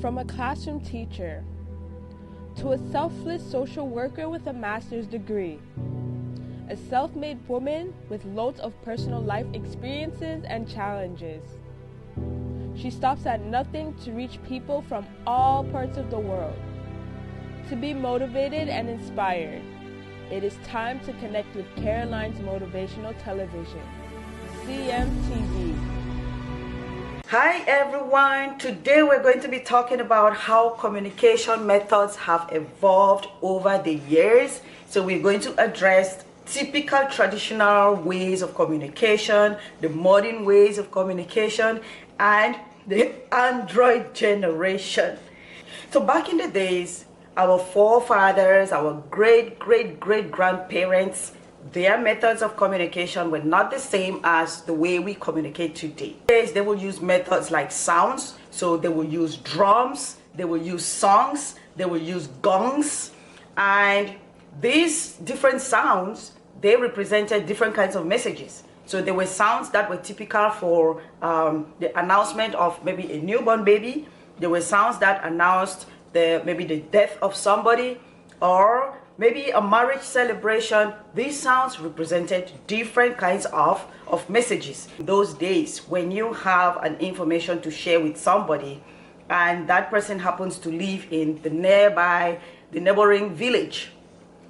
From a classroom teacher to a selfless social worker with a master's degree, a self-made woman with loads of personal life experiences and challenges. She stops at nothing to reach people from all parts of the world. To be motivated and inspired, it is time to connect with Caroline's Motivational Television, CMTV. Hi everyone, today we're going to be talking about how communication methods have evolved over the years. So we're going to address typical traditional ways of communication, the modern ways of communication, and the Android generation. So back in the days, our forefathers, our great-great-great-grandparents, their methods of communication were not the same as the way we communicate today. They will use methods like sounds, so they will use drums, they will use songs, they will use gongs, and these different sounds, they represented different kinds of messages. So there were sounds that were typical for the announcement of maybe a newborn baby. There were sounds that announced maybe the death of somebody, or maybe a marriage celebration. These sounds represented different kinds of messages. In those days, when you have an information to share with somebody and that person happens to live in the neighboring village,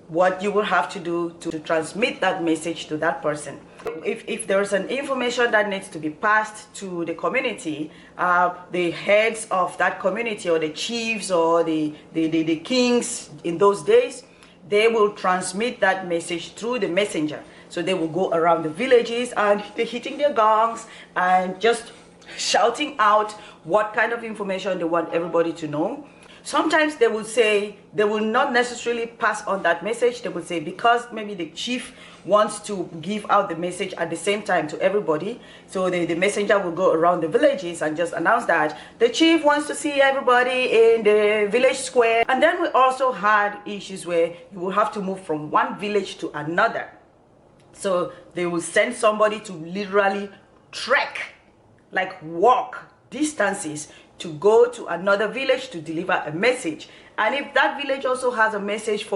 what you will have to do to transmit that message to that person. If there's an information that needs to be passed to the community, the heads of that community, or the chiefs, or the kings in those days, they will transmit that message through the messenger. So they will go around the villages and they're hitting their gongs and just shouting out what kind of information they want everybody to know. Sometimes they will say, they will not necessarily pass on that message. They will say, because maybe the chief wants to give out the message at the same time to everybody, so the messenger will go around the villages and just announce that the chief wants to see everybody in the village square. And then we also had issues where you will have to move from one village to another. So they will send somebody to literally trek, like walk distances, to go to another village to deliver a message. And if that village also has a message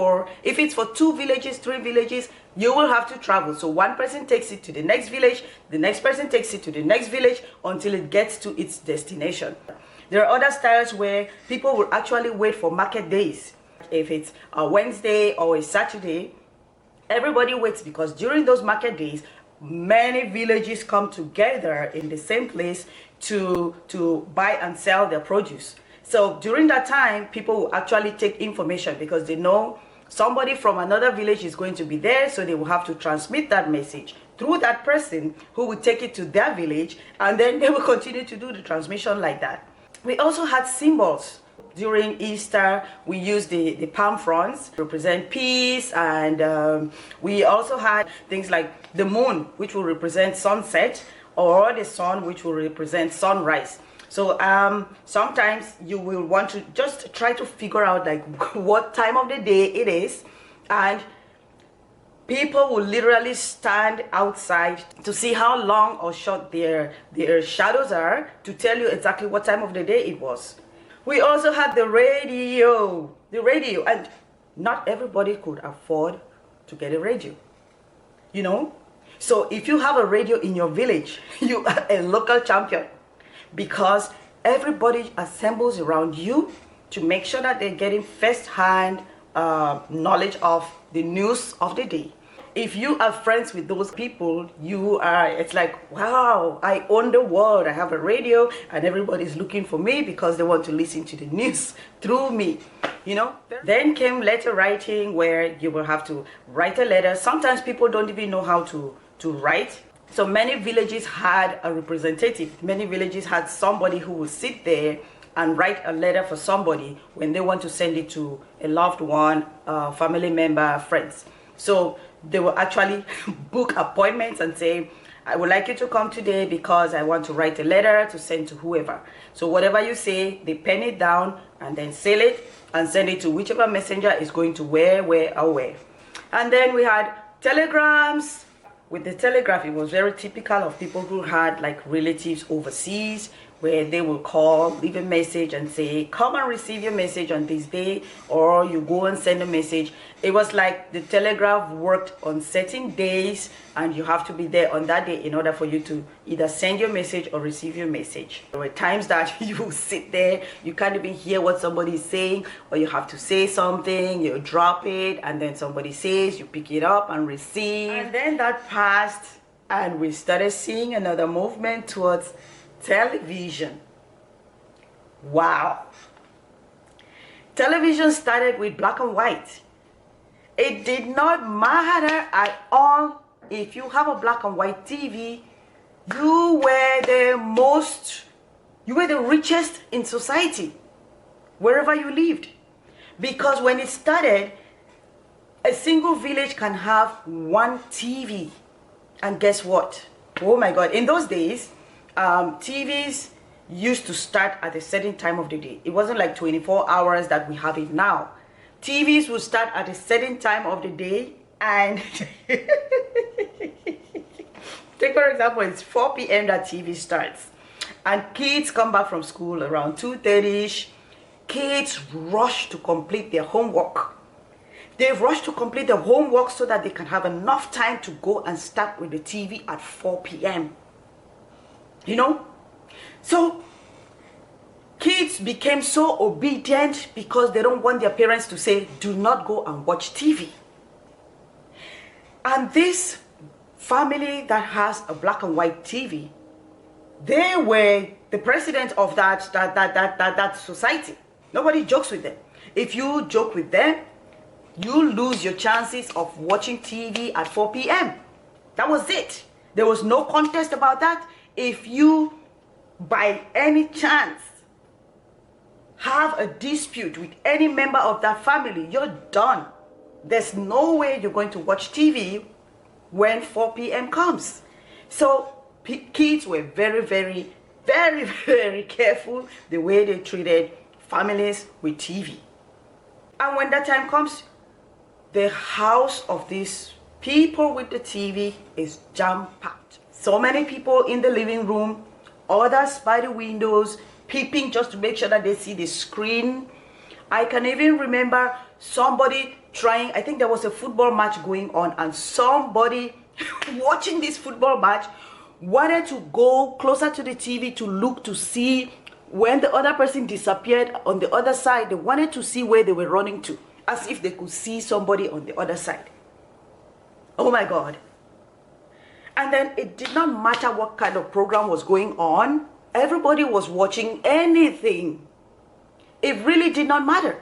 if it's for 2 villages, 3 villages, you will have to travel. So one person takes it to the next village, the next person takes it to the next village until it gets to its destination. There are other styles where people will actually wait for market days. If it's a Wednesday or a Saturday, everybody waits, because during those market days, many villages come together in the same place to buy and sell their produce. So during that time, people will actually take information because they know somebody from another village is going to be there, so they will have to transmit that message through that person who will take it to their village, and then they will continue to do the transmission like that. We also had symbols. During Easter, we used the palm fronds to represent peace, and we also had things like the moon, which will represent sunset, or the sun, which will represent sunrise. So sometimes you will want to just try to figure out like what time of the day it is, and people will literally stand outside to see how long or short their shadows are, to tell you exactly what time of the day it was. We also had the radio, and not everybody could afford to get a radio, you know. So if you have a radio in your village, you are a local champion, because everybody assembles around you to make sure that they're getting first-hand knowledge of the news of the day. If you are friends with those people, it's like, wow, I own the world. I have a radio and everybody's looking for me because they want to listen to the news through me, you know. Then came letter writing, where you will have to write a letter. Sometimes people don't even know how to write. So many villages had a representative. Many villages had somebody who would sit there and write a letter for somebody when they want to send it to a loved one, family member, friends. So they will actually book appointments and say, I would like you to come today because I want to write a letter to send to whoever. So whatever you say, they pen it down and then seal it and send it to whichever messenger is going to where. And then we had telegrams. With the telegraph, it was very typical of people who had like relatives overseas, where they will call, leave a message and say, come and receive your message on this day, or you go and send a message. It was like the telegraph worked on certain days, and you have to be there on that day in order for you to either send your message or receive your message. There were times that you sit there, you can't even hear what somebody is saying, or you have to say something, you drop it, and then somebody says, you pick it up and receive. And then that passed, and we started seeing another movement towards television. Wow. Television started with black and white. It did not matter at all if you have a black and white TV. You were the richest in society, wherever you lived. Because when it started, a single village can have one TV. And guess what? Oh my God, in those days, TVs used to start at a certain time of the day. It wasn't like 24 hours that we have it now. TVs would start at a certain time of the day, and take for example, it's 4 p.m. that TV starts, and kids come back from school around 2:30ish. Kids rush to complete their homework. They rush to complete their homework so that they can have enough time to go and start with the TV at 4 p.m. You know? So kids became so obedient because they don't want their parents to say, do not go and watch TV. And this family that has a black and white TV, they were the president of that society. Nobody jokes with them. If you joke with them, you lose your chances of watching TV at 4 p.m. That was it. There was no contest about that. If you, by any chance, have a dispute with any member of that family, you're done. There's no way you're going to watch TV when 4 p.m. comes. So kids were very, very, very, very careful the way they treated families with TV. And when that time comes, the house of these people with the TV is jam-packed. So many people in the living room, others by the windows, peeping just to make sure that they see the screen. I can even remember somebody trying, I think there was a football match going on, and somebody watching this football match wanted to go closer to the TV to look to see when the other person disappeared on the other side. They wanted to see where they were running to, as if they could see somebody on the other side. Oh my God. And then it did not matter what kind of program was going on. Everybody was watching anything. It really did not matter.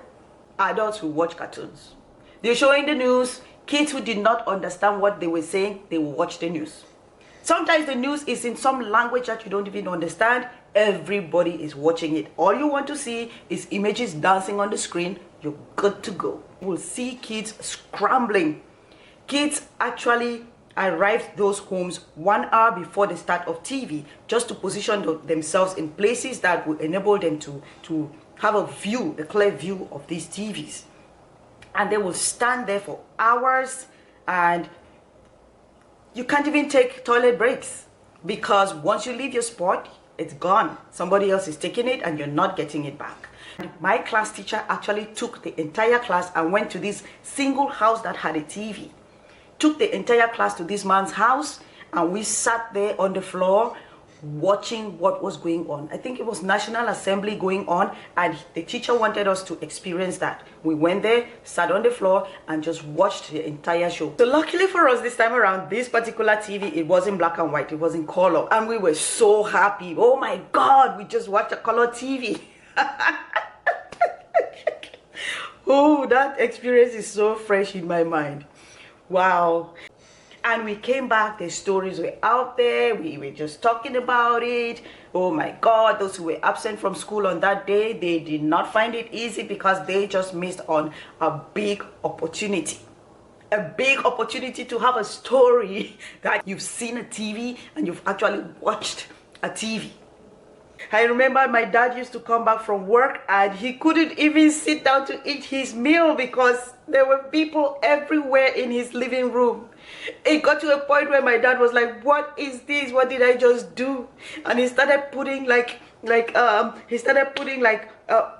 Adults who watch cartoons. They're showing the news. Kids who did not understand what they were saying, they will watch the news. Sometimes the news is in some language that you don't even understand. Everybody is watching it. All you want to see is images dancing on the screen. You're good to go. We'll see kids scrambling. Kids actually arrived those homes 1 hour before the start of TV, just to position themselves in places that will enable them to have a view, a clear view of these TVs. And they will stand there for hours, and you can't even take toilet breaks, because once you leave your spot, it's gone. Somebody else is taking it and you're not getting it back. My class teacher actually took the entire class and went to this single house that had a TV. Took the entire class to this man's house, and we sat there on the floor watching what was going on. I think it was National Assembly going on, and the teacher wanted us to experience that. We went there, sat on the floor, and just watched the entire show. So luckily for us this time around, this particular TV, it wasn't black and white, it was in color, and we were so happy. Oh my God, we just watched a color TV. Oh, that experience is so fresh in my mind. Wow. And we came back, the stories were out there, we were just talking about it. Oh my God, those who were absent from school on that day, they did not find it easy because they just missed on a big opportunity. A big opportunity to have a story that you've seen a TV and you've actually watched a TV. I remember my dad used to come back from work and he couldn't even sit down to eat his meal because there were people everywhere in his living room. It got to a point where my dad was like, what is this? What did I just do? And he started putting like like he started putting like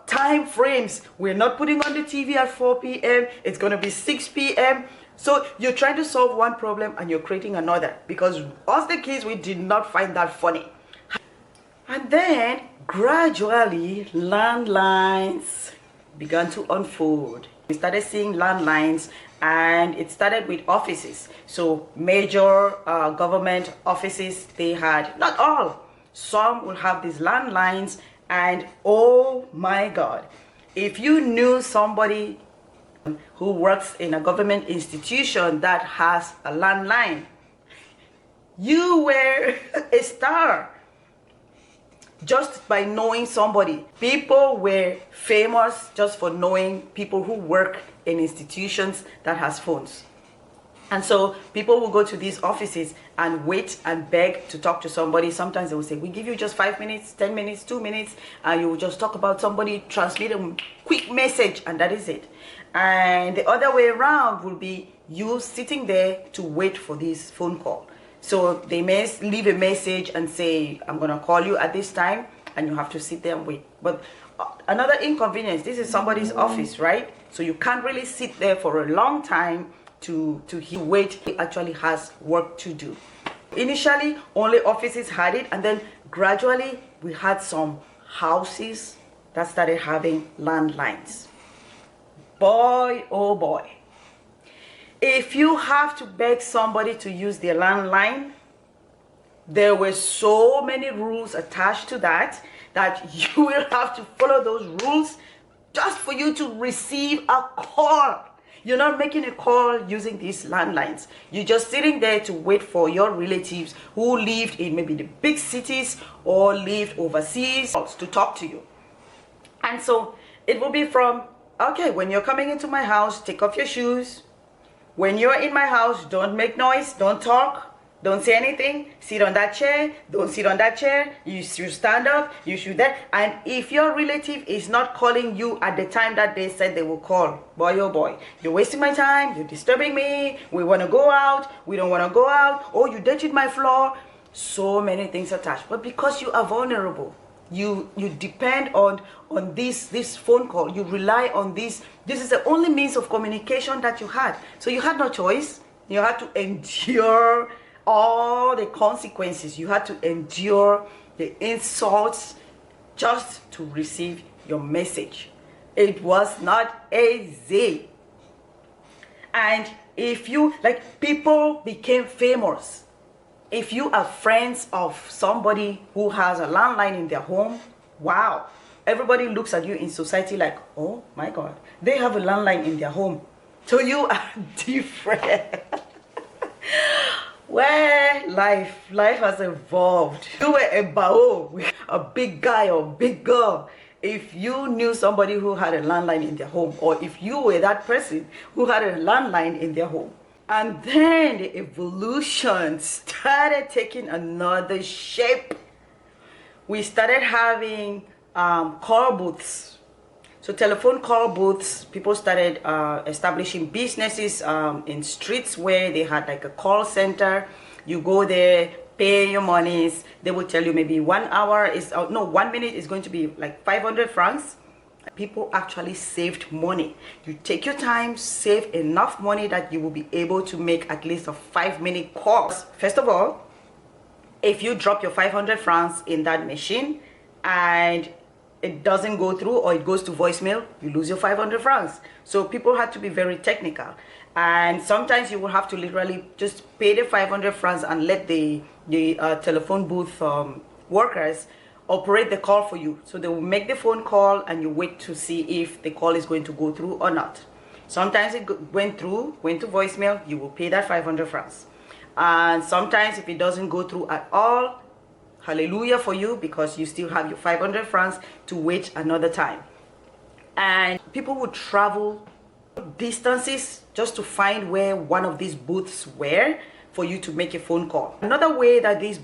time frames. We're not putting on the TV at 4 p.m. It's gonna be 6 p.m. So you're trying to solve one problem and you're creating another, because us the kids, we did not find that funny. And then gradually landlines began to unfold. We started seeing landlines, and it started with offices. So major government offices, they had, not all, some will have these landlines. And oh my God, if you knew somebody who works in a government institution that has a landline, you were a star just by knowing somebody. People were famous just for knowing people who work in institutions that has phones. And so people will go to these offices and wait and beg to talk to somebody. Sometimes they will say, we give you just 5 minutes, 10 minutes, 2 minutes, and you will just talk about somebody, transmit a quick message, and that is it. And the other way around will be you sitting there to wait for this phone call. So they may leave a message and say, I'm gonna call you at this time, and you have to sit there and wait. But another inconvenience, this is somebody's office, right? So you can't really sit there for a long time to wait. He actually has work to do. Initially, only offices had it, and then gradually we had some houses that started having landlines. Boy, oh boy. If you have to beg somebody to use their landline, there were so many rules attached to that you will have to follow those rules just for you to receive a call. You're not making a call using these landlines. You're just sitting there to wait for your relatives who lived in maybe the big cities or lived overseas to talk to you. And so it will be from, okay, when you're coming into my house, take off your shoes. When you're in my house, don't make noise, don't talk, don't say anything, sit on that chair, don't sit on that chair, you should stand up, you should that. And if your relative is not calling you at the time that they said they will call, boy oh boy, you're wasting my time, you're disturbing me, we want to go out, we don't want to go out, oh, you dirtied my floor. So many things attached. But because you are vulnerable, you depend on this phone call, you rely on this is the only means of communication that you had. So you had no choice. You had to endure all the consequences. You had to endure the insults just to receive your message. It was not easy. And if you, like, people became famous. If you are friends of somebody who has a landline in their home, wow, everybody looks at you in society like, oh my God, they have a landline in their home. So you are different. Well, life has evolved. You were a bao, a big guy or big girl. If you knew somebody who had a landline in their home, or if you were that person who had a landline in their home. And then the evolution started taking another shape. We started having call booths. So telephone call booths, people started establishing businesses in streets where they had like a call center. You go there, pay your monies. They will tell you maybe 1 hour is, no, 1 minute is going to be like 500 francs. People actually saved money. You take your time, save enough money that you will be able to make at least a 5-minute call. First of all, if you drop your 500 francs in that machine and it doesn't go through or it goes to voicemail, you lose your 500 francs. So people had to be very technical. And sometimes you will have to literally just pay the 500 francs and let the telephone booth workers operate the call for you. So they will make the phone call and you wait to see if the call is going to go through or not. Sometimes it went through, went to voicemail, you will pay that 500 francs. And sometimes if it doesn't go through at all, hallelujah for you, because you still have your 500 francs to wait another time. And people would travel distances just to find where one of these booths were for you to make a phone call. Another way that these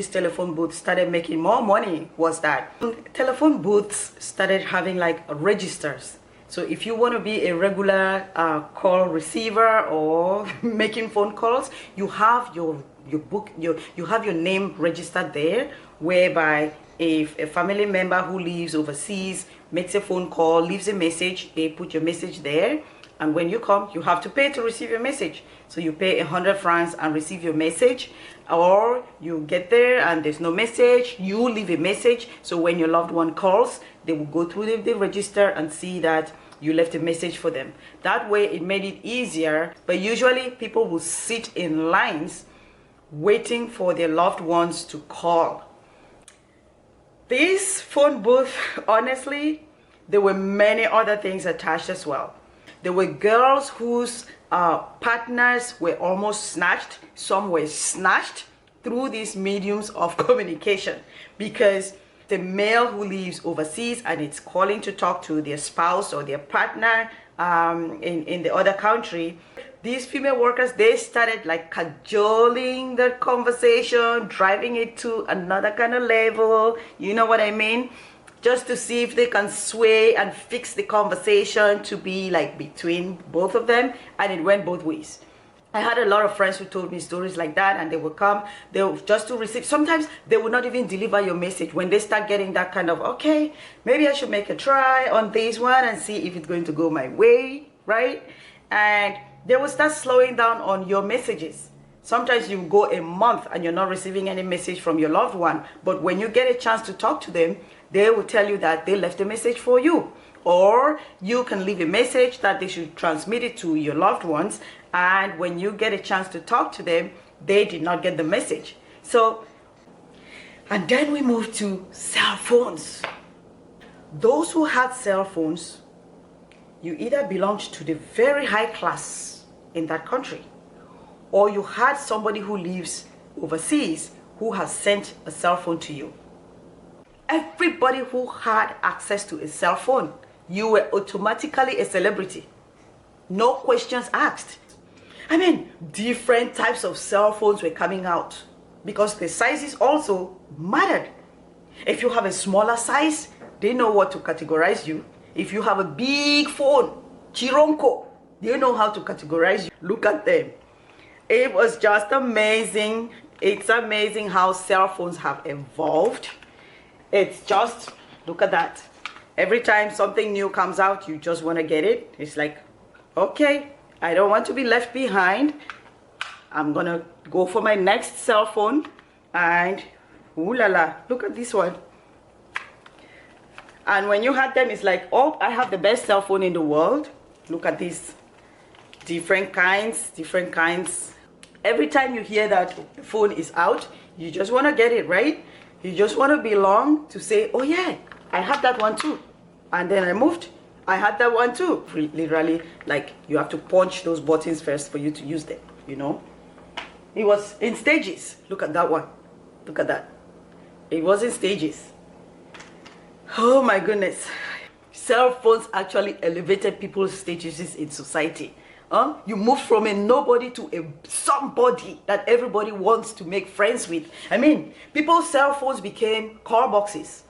telephone booths started making more money was that telephone booths started having like registers. So if you want to be a regular call receiver or making phone calls, you have your book, you have your name registered there, whereby If a family member who lives overseas makes a phone call, leaves a message, they put your message there, and when you come, you have to pay to receive your message. So you pay 100 francs and receive your message, or you get there and there's no message, you leave a message. So when your loved one calls, they will go through the register and see that you left a message for them. That way it made it easier, but usually people will sit in lines waiting for their loved ones to call. This phone booth, honestly, there were many other things attached as well. There were girls whose partners were almost snatched. Some were snatched through these mediums of communication, because the male who lives overseas and it's calling to talk to their spouse or their partner in the other country, these female workers, they started like cajoling the conversation, driving it to another kind of level, you know what I mean? Just to see if they can sway and fix the conversation to be like between both of them, and it went both ways. I had a lot of friends who told me stories like that, and they would come, they would just to receive. Sometimes they would not even deliver your message. When they start getting that kind of, okay, maybe I should make a try on this one and see if it's going to go my way, right? And they will start slowing down on your messages. Sometimes you go a month and you're not receiving any message from your loved one, but when you get a chance to talk to them, they will tell you that they left a message for you. Or you can leave a message that they should transmit it to your loved ones, and when you get a chance to talk to them, they did not get the message. So, and then we moved to cell phones. Those who had cell phones, you either belonged to the very high class in that country, or you had somebody who lives overseas who has sent a cell phone to you. Everybody who had access to a cell phone, you were automatically a celebrity. No questions asked. I mean, different types of cell phones were coming out because the sizes also mattered. If you have a smaller size, they know what to categorize you. If you have a big phone, chironko, they know how to categorize you. Look at them. It was just amazing. It's amazing how cell phones have evolved. It's just, look at that. Every time something new comes out, you just want to get it. It's like, okay, I don't want to be left behind. I'm going to go for my next cell phone. And, ooh la la, look at this one. And when you had them, it's like, oh, I have the best cell phone in the world. Look at this. Different kinds, different kinds. Every time you hear that the phone is out, you just want to get it, right? You just want to belong to say, oh yeah, I have that one too. And then I moved, I had that one too. Literally, like, you have to punch those buttons first for you to use them, you know? It was in stages. Look at that one. Look at that. It was in stages. Oh my goodness. Cell phones actually elevated people's statuses in society. You moved from a nobody to a somebody that everybody wants to make friends with. I mean, people's cell phones became call boxes.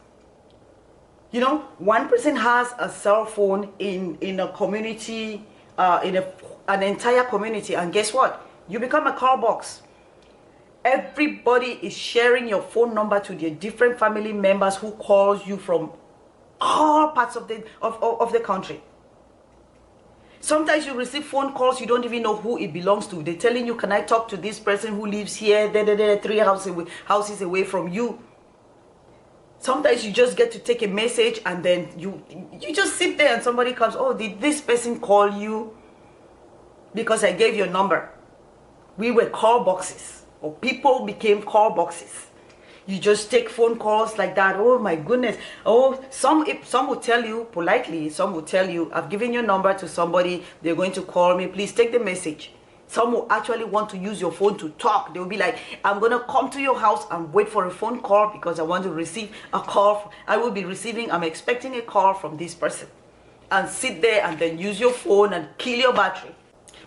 You know, one person has a cell phone in a community, an entire community, and guess what? You become a call box. Everybody is sharing your phone number to their different family members who calls you from all parts of the country. Sometimes you receive phone calls, you don't even know who it belongs to. They're telling you, can I talk to this person who lives here, 3 houses away from you? Sometimes you just get to take a message and then you just sit there and somebody comes, oh, did this person call you? Because I gave your number. We were call boxes, or people became call boxes. You just take phone calls like that. Oh my goodness. Oh, some will tell you politely, some will tell you, I've given your number to somebody, they're going to call me, please take the message. Some will actually want to use your phone to talk. They'll be like, I'm going to come to your house and wait for a phone call because I want to receive a call. I'm expecting a call from this person. And sit there and then use your phone and kill your battery.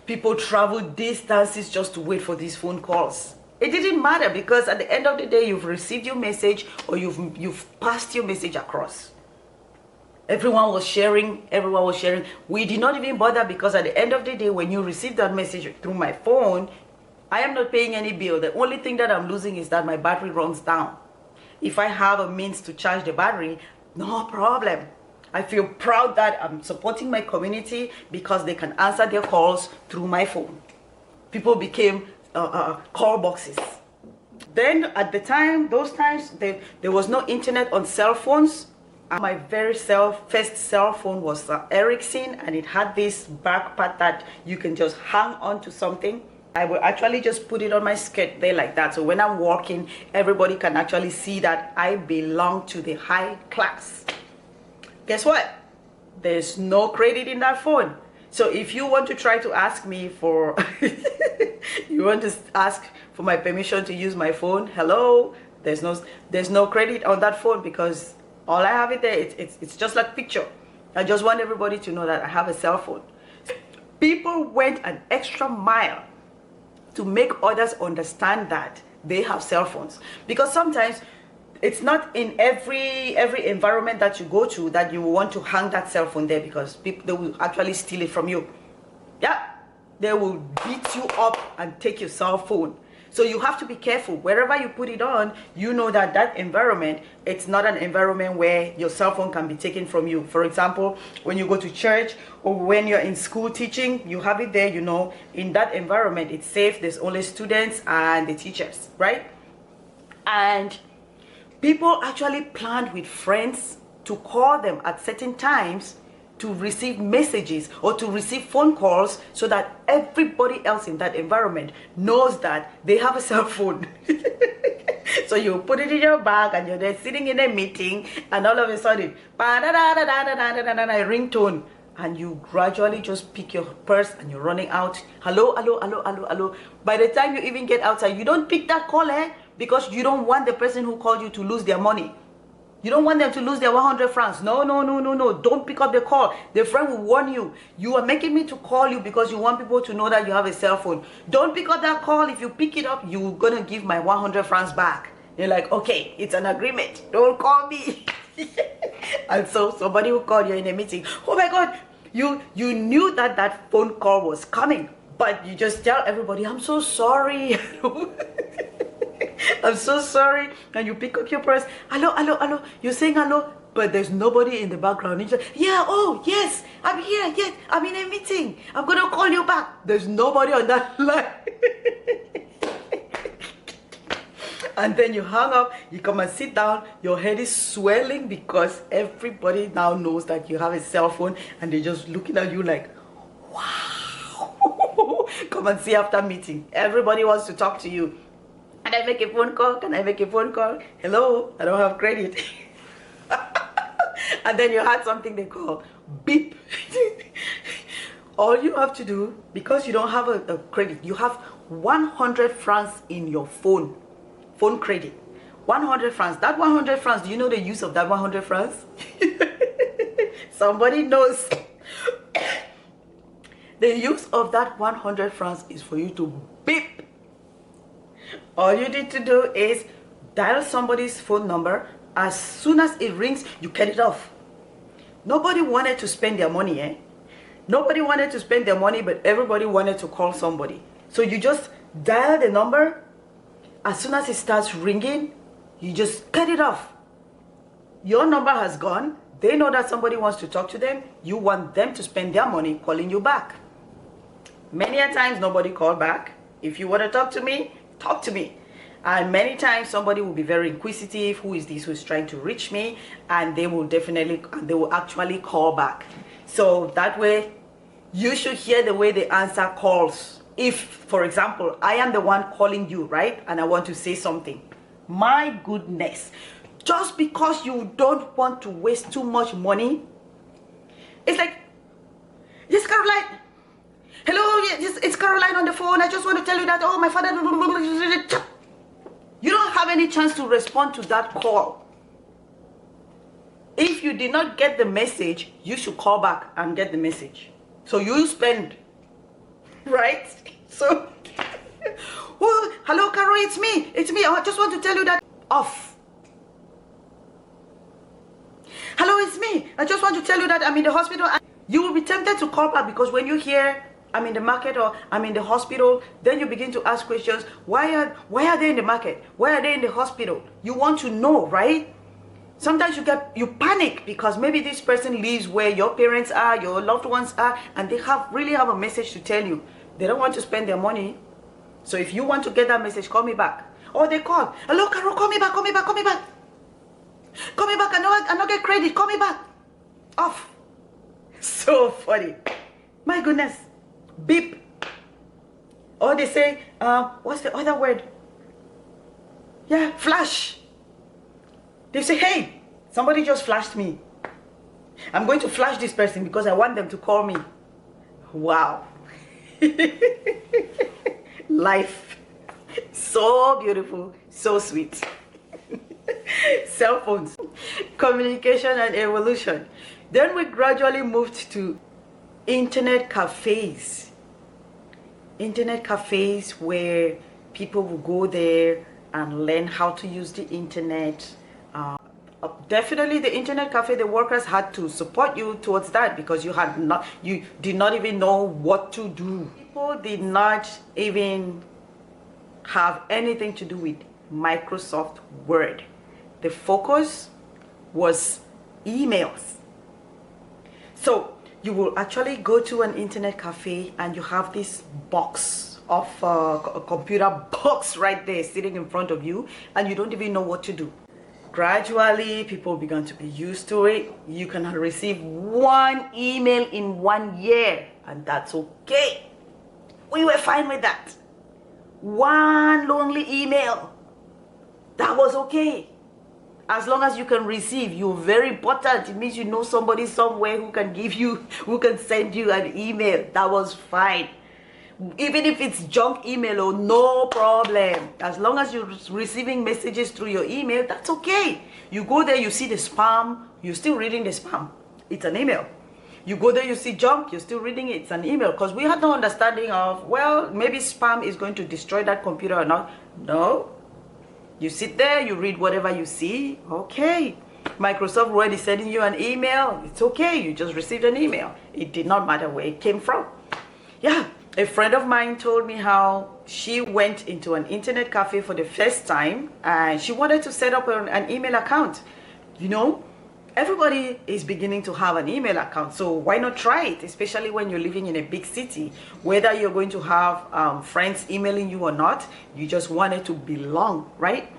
People travel distances just to wait for these phone calls. It didn't matter because at the end of the day, you've received your message or you've passed your message across. Everyone was sharing. We did not even bother because at the end of the day, when you receive that message through my phone, I am not paying any bill. The only thing that I'm losing is that my battery runs down. If I have a means to charge the battery, no problem. I feel proud that I'm supporting my community because they can answer their calls through my phone. People became call boxes. Then at the time, those times, there was no internet on cell phones. My very first cell phone was Ericsson, and it had this back part that you can just hang on to something. I will actually just put it on my skirt there like that. So when I'm walking, everybody can actually see that I belong to the high class. Guess what? There's no credit in that phone. So if you want to try to ask me for, you want to ask for my permission to use my phone, hello, there's no credit on that phone because all I have it there, it's just like picture. I just want everybody to know that I have a cell phone. People went an extra mile to make others understand that they have cell phones, because sometimes it's not in every environment that you go to that you want to hang that cell phone there, because people, they will actually steal it from you. Yeah, they will beat you up and take your cell phone. So you have to be careful. Wherever you put it on, you know that that environment, it's not an environment where your cell phone can be taken from you. For example, when you go to church or when you're in school teaching, you have it there, you know, in that environment, it's safe. There's only students and the teachers, right? And people actually planned with friends to call them at certain times to receive messages or to receive phone calls, so that everybody else in that environment knows that they have a cell phone. So you put it in your bag and you're there sitting in a meeting, and all of a sudden, a ringtone, and you gradually just pick your purse and you're running out. Hello, hello, hello, hello, hello. By the time you even get outside, you don't pick that call, because you don't want the person who called you to lose their money. You don't want them to lose their 100 francs. No, no, no, no, no. Don't pick up the call. The friend will warn you. You are making me to call you because you want people to know that you have a cell phone. Don't pick up that call. If you pick it up, you're going to give my 100 francs back. You're like, okay, it's an agreement. Don't call me. And so somebody will call you in a meeting. Oh my God, you knew that that phone call was coming, but you just tell everybody, I'm so sorry. I'm so sorry. And you pick up your purse. Hello, hello, hello. You're saying hello, but there's nobody in the background. You're like, yeah, oh, yes, I'm here. Yes, I'm in a meeting. I'm going to call you back. There's nobody on that line. And then you hang up, you come and sit down, your head is swelling because everybody now knows that you have a cell phone, and they're just looking at you like, wow. Come and see after meeting. Everybody wants to talk to you. Can I make a phone call? Can I make a phone call? Hello, I don't have credit. And then you had something they call beep. All you have to do, because you don't have a credit, you have 100 francs in your phone credit. 100 francs. That 100 francs, do you know the use of that 100 francs? Somebody knows. The use of that 100 francs is for you to beep. All you need to do is dial somebody's phone number. As soon as it rings, you cut it off. Nobody wanted to spend their money, Nobody wanted to spend their money, but everybody wanted to call somebody. So you just dial the number. As soon as it starts ringing, you just cut it off. Your number has gone. They know that somebody wants to talk to them. You want them to spend their money calling you back. Many a times, nobody called back. If you want to talk to me, talk to me. And many times somebody will be very inquisitive. Who is this who's trying to reach me? And they will actually call back. So that way, you should hear the way they answer calls. If, for example, I am the one calling you, right? And I want to say something. My goodness. Just because you don't want to waste too much money. It's like, yes, Caroline. Hello, yes, it's Caroline on the phone. I just want to tell you that, oh, my father. You don't have any chance to respond to that call. If you did not get the message, you should call back and get the message. So you spend, right? So, oh, hello, Carol, it's me. It's me. I just want to tell you that off. Hello, it's me. I just want to tell you that I'm in the hospital. You will be tempted to call back because when you hear I'm in the market or I'm in the hospital. Then you begin to ask questions. Why are they in the market? Why are they in the hospital? You want to know, right? Sometimes you panic because maybe this person lives where your parents are, your loved ones are, and they really have a message to tell you. They don't want to spend their money. So if you want to get that message, call me back. Or they call, hello Carol, call me back, call me back, call me back. Call me back, I not get credit, call me back. Off. So funny. My goodness. Beep. Or they say, what's the other word? Yeah, flash. They say, hey, somebody just flashed me. I'm going to flash this person because I want them to call me. Wow. Life. So beautiful, so sweet. Cell phones, communication and evolution. Then we gradually moved to internet cafes. Internet cafes where people will go there and learn how to use the internet. Definitely the internet cafe, the workers had to support you towards that because you did not even know what to do. People did not even have anything to do with Microsoft Word. The focus was emails. So you will actually go to an internet cafe and you have this box of a computer box right there sitting in front of you, and you don't even know what to do. Gradually, people began to be used to it. You can receive one email in 1 year, and that's okay. We were fine with that. One lonely email, that was okay. As long as you can receive, you're very important. It means you know somebody somewhere who can send you an email. That was fine. Even if it's junk email, or no problem. As long as you're receiving messages through your email, that's okay. You go there, you see the spam, you're still reading the spam. It's an email. You go there, you see junk, you're still reading it. It's an email. Because we had no understanding of, well, maybe spam is going to destroy that computer or not. No. You sit there, you read whatever you see. Okay. Microsoft Word is sending you an email. It's okay. You just received an email. It did not matter where it came from. Yeah. A friend of mine told me how she went into an internet cafe for the first time and she wanted to set up an email account. You know, everybody is beginning to have an email account, so why not try it, especially when you're living in a big city. Whether you're going to have friends emailing you or not, you just wanted to belong, right?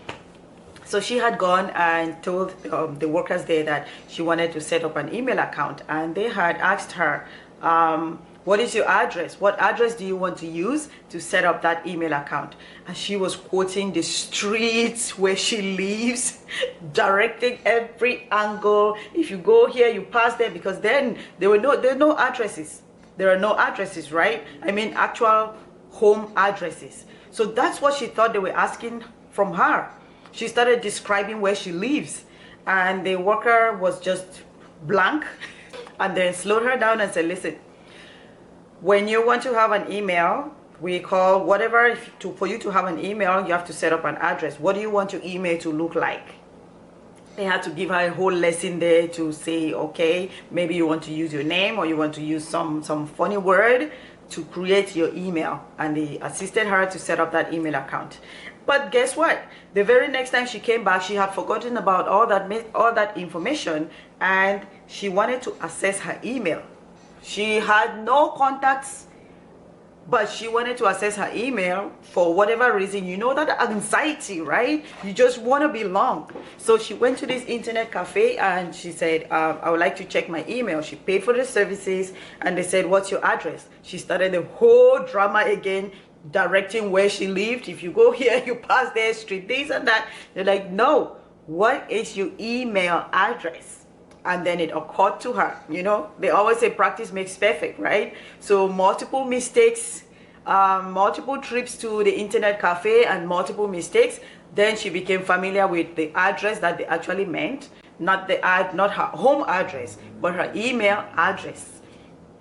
So she had gone and told the workers there that she wanted to set up an email account, and they had asked her, what is your address? What address do you want to use to set up that email account? And she was quoting the streets where she lives, directing every angle. If you go here, you pass there, because then there are no addresses. There are no addresses, right? I mean, actual home addresses. So that's what she thought they were asking from her. She started describing where she lives, and the worker was just blank, and then slowed her down and said, listen, when you want to have an email, we call whatever, for you to have an email, you have to set up an address. What do you want your email to look like? They had to give her a whole lesson there to say, okay, maybe you want to use your name, or you want to use some funny word to create your email. And they assisted her to set up that email account. But guess what? The very next time she came back, she had forgotten about all that information, and she wanted to access her email. She had no contacts, but she wanted to access her email for whatever reason. You know that anxiety, right? You just want to belong. So she went to this internet cafe and she said, I would like to check my email. She paid for the services and they said, what's your address? She started the whole drama again, directing where she lived. If you go here, you pass there, street this and that. They're like, no, what is your email address? And then it occurred to her. You know, they always say practice makes perfect, right? So multiple mistakes, multiple trips to the internet cafe and multiple mistakes. Then she became familiar with the address that they actually meant, not her home address, but her email address.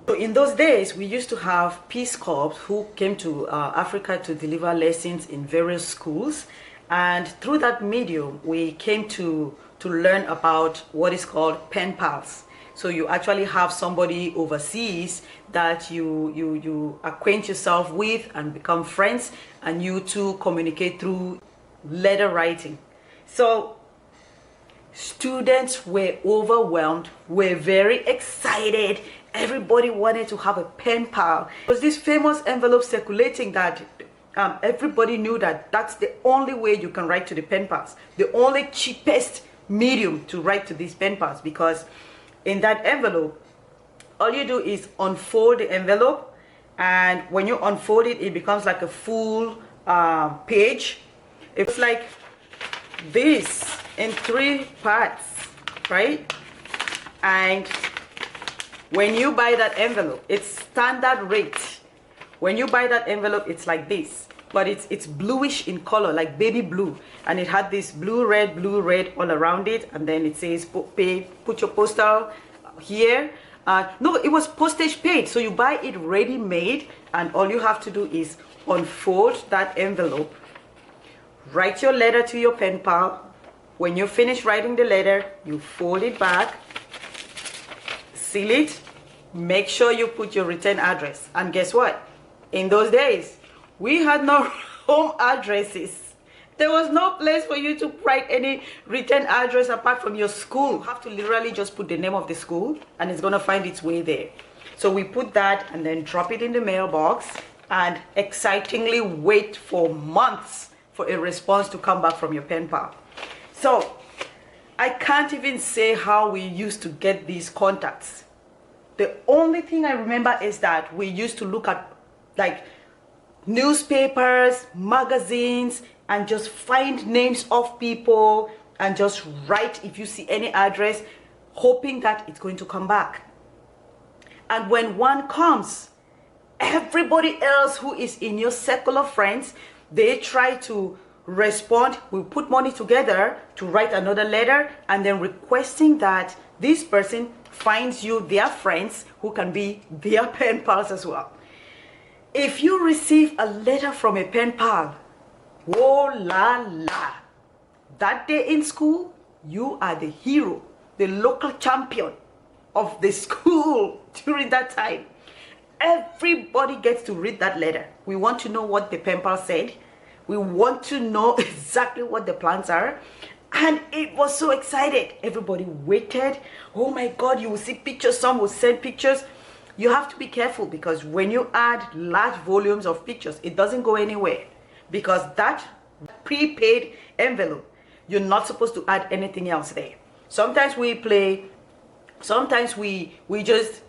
So in those days, we used to have Peace Corps who came to Africa to deliver lessons in various schools. And through that medium, we came to learn about what is called pen pals. So you actually have somebody overseas that you acquaint yourself with and become friends, and you two communicate through letter writing. So students were overwhelmed, were very excited. Everybody wanted to have a pen pal. There was this famous envelope circulating that everybody knew that that's the only way you can write to the pen pals, the only cheapest medium to write to these pen pals, because in that envelope, all you do is unfold the envelope, and when you unfold it, it becomes like a full page. It's like this in 3 parts, right? And when you buy that envelope, it's standard rate. When you buy that envelope, it's like this, but it's bluish in color, like baby blue, and it had this blue red all around it, and then it says put your postal here. No, it was postage paid, so you buy it ready made, and all you have to do is unfold that envelope, write your letter to your pen pal. When you finish writing the letter, you fold it back, seal it, make sure you put your return address. And guess what? In those days, we had no home addresses. There was no place for you to write any return address apart from your school. You have to literally just put the name of the school, and it's gonna find its way there. So we put that and then drop it in the mailbox, and excitingly wait for months for a response to come back from your pen pal. So I can't even say how we used to get these contacts. The only thing I remember is that we used to look at like newspapers, magazines, and just find names of people and just write if you see any address, hoping that it's going to come back. And when one comes, everybody else who is in your circle of friends, they try to respond. We put money together to write another letter, and then requesting that this person finds you their friends who can be their pen pals as well. If you receive a letter from a pen pal, oh la la, that day in school, you are the hero, the local champion of the school during that time. Everybody gets to read that letter. We want to know what the pen pal said. We want to know exactly what the plans are. And it was so excited. Everybody waited. Oh my God, you will see pictures. Some will send pictures. You have to be careful, because when you add large volumes of pictures, it doesn't go anywhere, because that prepaid envelope, you're not supposed to add anything else there. Sometimes we play, sometimes we just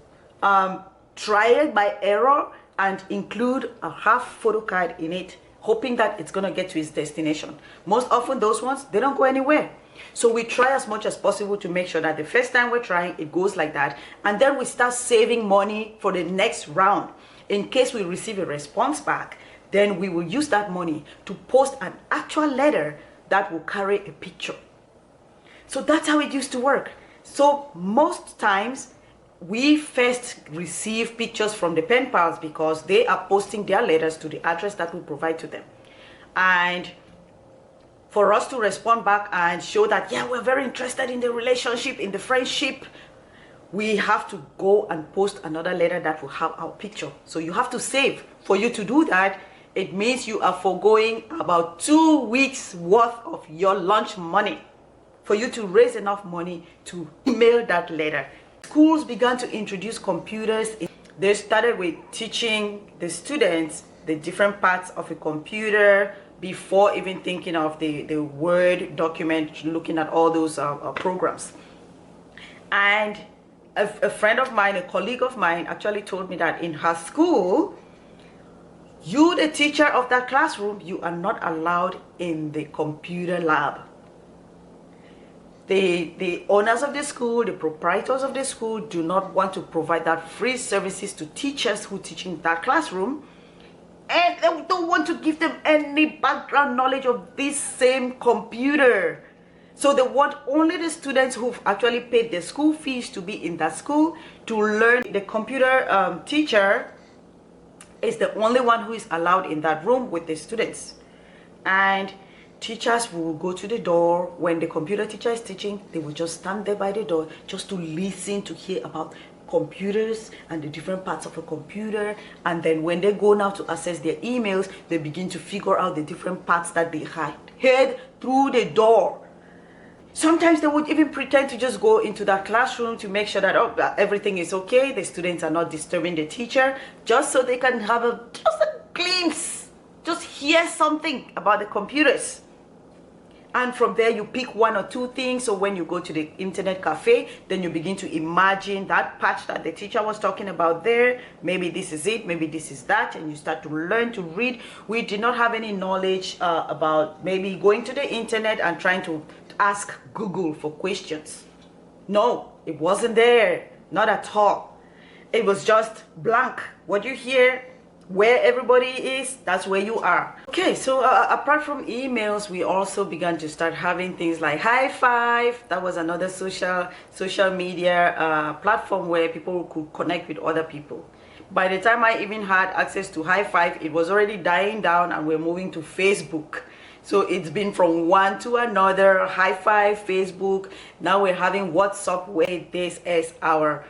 try it by error and include a half photo card in it, hoping that it's going to get to its destination. Most often those ones, they don't go anywhere. So we try as much as possible to make sure that the first time we're trying, it goes like that. And then we start saving money for the next round. In case we receive a response back, then we will use that money to post an actual letter that will carry a picture. So that's how it used to work. So most times, we first receive pictures from the pen pals because they are posting their letters to the address that we provide to them. And for us to respond back and show that, yeah, we're very interested in the relationship, in the friendship, we have to go and post another letter that will have our picture. So you have to save. For you to do that, it means you are foregoing about 2 weeks worth of your lunch money for you to raise enough money to email that letter. Schools began to introduce computers. They started with teaching the students the different parts of a computer before even thinking of the Word document, looking at all those programs. And a friend of mine, a colleague of mine, actually told me that in her school, you, the teacher of that classroom, you are not allowed in the computer lab. The owners of the school, the proprietors of the school do not want to provide that free services to teachers who teach in that classroom, and they don't want to give them any background knowledge of this same computer. So they want only the students who've actually paid their school fees to be in that school to learn. The computer teacher is the only one who is allowed in that room with the students. And teachers will go to the door. When the computer teacher is teaching, they will just stand there by the door just to listen, to hear about computers and the different parts of a computer. And then when they go now to access their emails, they begin to figure out the different parts that they had heard through the door. Sometimes they would even pretend to just go into that classroom to make sure that everything is okay, the students are not disturbing the teacher, just so they can have just a glimpse, just hear something about the computers. And from there you pick one or two things. So when you go to the internet cafe, then you begin to imagine that patch that the teacher was talking about there. Maybe this is it, maybe this is that, and you start to learn to read. We did not have any knowledge about maybe going to the internet and trying to ask Google for questions. No, it wasn't there, not at all. It was just blank. What you hear, where everybody is, that's where you are. Okay, so apart from emails, we also began to start having things like High Five. That was another social media platform where people could connect with other people. By the time I even had access to High Five, it was already dying down and we're moving to Facebook. So it's been from one to another, High Five, Facebook. Now we're having WhatsApp, where this is our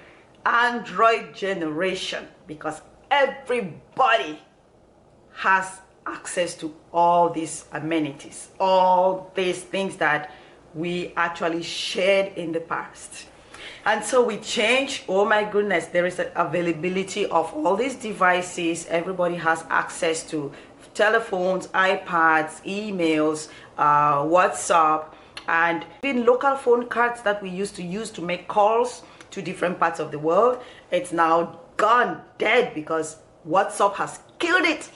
Android generation, because everybody has access to all these amenities, all these things that we actually shared in the past. And so we changed. Oh my goodness, there is an availability of all these devices. Everybody has access to telephones, iPads, emails, WhatsApp, and even local phone cards that we used to use to make calls to different parts of the world. It's now gone, dead, because WhatsApp has killed it.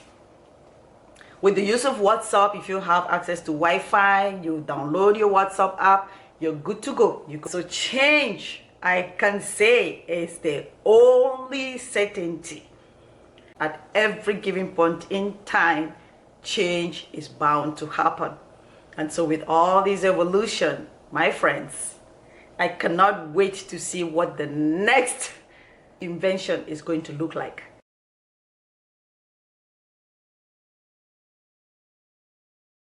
With the use of WhatsApp, if you have access to Wi-Fi, you download your WhatsApp app, you're good to go. So change, I can say, is the only certainty. At every given point in time, change is bound to happen. And so with all this evolution, my friends, I cannot wait to see what the next invention is going to look like.